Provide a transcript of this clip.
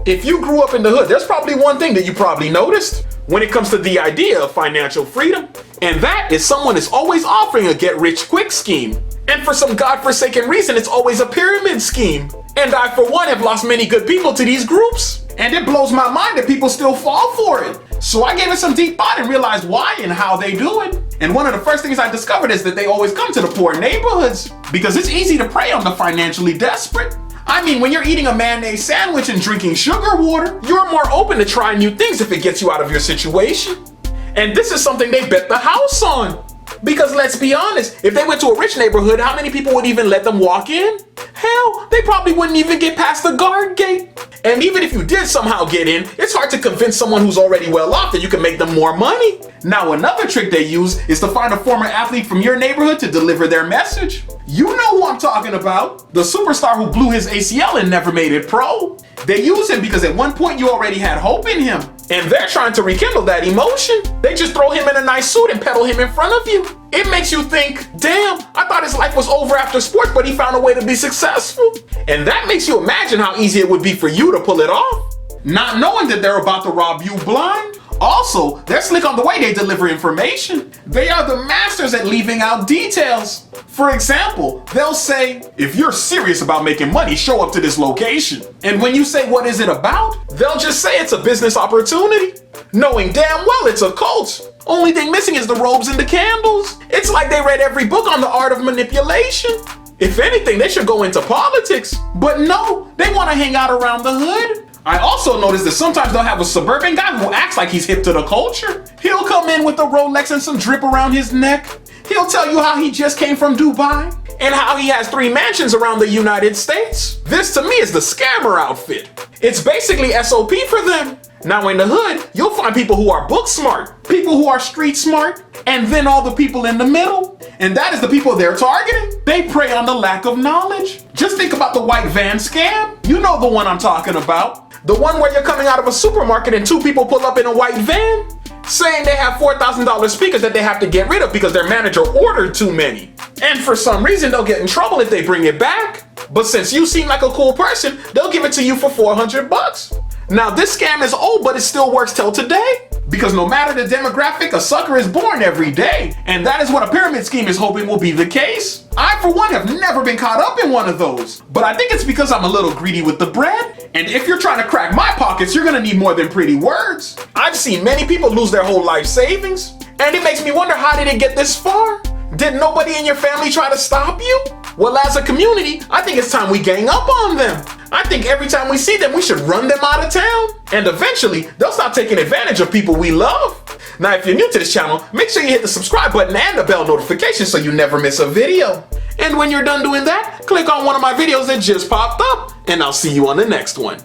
If you grew up in the hood, there's probably one thing that you probably noticed when it comes to the idea of financial freedom, and that is someone is always offering a get-rich-quick scheme. And for some godforsaken reason, it's always a pyramid scheme. And I, for one, have lost many good people to these groups. And it blows my mind that people still fall for it. So I gave it some deep thought and realized why and how they do it. And one of the first things I discovered is that they always come to the poor neighborhoods because it's easy to prey on the financially desperate. I mean, when you're eating a mayonnaise sandwich and drinking sugar water, you're more open to trying new things if it gets you out of your situation. And this is something they bet the house on. Because let's be honest, if they went to a rich neighborhood, how many people would even let them walk in? Hell, they probably wouldn't even get past the guard gate. And even if you did somehow get in, it's hard to convince someone who's already well off that you can make them more money. Now, another trick they use is to find a former athlete from your neighborhood to deliver their message. You know who I'm talking about. The superstar who blew his ACL and never made it pro. They use him because at one point you already had hope in him. And they're trying to rekindle that emotion. They just throw him in a nice suit and pedal him in front of you. It makes you think, damn, I thought his life was over after sports, but he found a way to be successful. And that makes you imagine how easy it would be for you to pull it off, not knowing that they're about to rob you blind. Also, they're slick on the way they deliver information. They are the masters at leaving out details. For example, they'll say, if you're serious about making money, show up to this location. And when you say, what is it about? They'll just say it's a business opportunity, knowing damn well it's a cult. Only thing missing is the robes and the candles. It's like they read every book on the art of manipulation. If anything, they should go into politics. But no, they want to hang out around the hood. I also noticed that sometimes they'll have a suburban guy who acts like he's hip to the culture. He'll come in with a Rolex and some drip around his neck. He'll tell you how he just came from Dubai and how he has 3 mansions around the United States. This to me is the scammer outfit. It's basically SOP for them. Now in the hood, you'll find people who are book smart, people who are street smart, and then all the people in the middle. And that is the people they're targeting. They prey on the lack of knowledge. Just think about the white van scam. You know the one I'm talking about. The one where you're coming out of a supermarket and 2 people pull up in a white van, saying they have $4,000 speakers that they have to get rid of because their manager ordered too many. And for some reason, they'll get in trouble if they bring it back. But since you seem like a cool person, they'll give it to you for $400. Now this scam is old, but it still works till today. Because no matter the demographic, a sucker is born every day. And that is what a pyramid scheme is hoping will be the case. I, for one, have never been caught up in one of those. But I think it's because I'm a little greedy with the bread. And if you're trying to crack my pockets, you're gonna need more than pretty words. I've seen many people lose their whole life savings. And it makes me wonder, how did it get this far? Did nobody in your family try to stop you? Well, as a community, I think it's time we gang up on them. I think every time we see them, we should run them out of town. And eventually, they'll stop taking advantage of people we love. Now, if you're new to this channel, make sure you hit the subscribe button and the bell notification so you never miss a video. And when you're done doing that, click on one of my videos that just popped up, and I'll see you on the next one.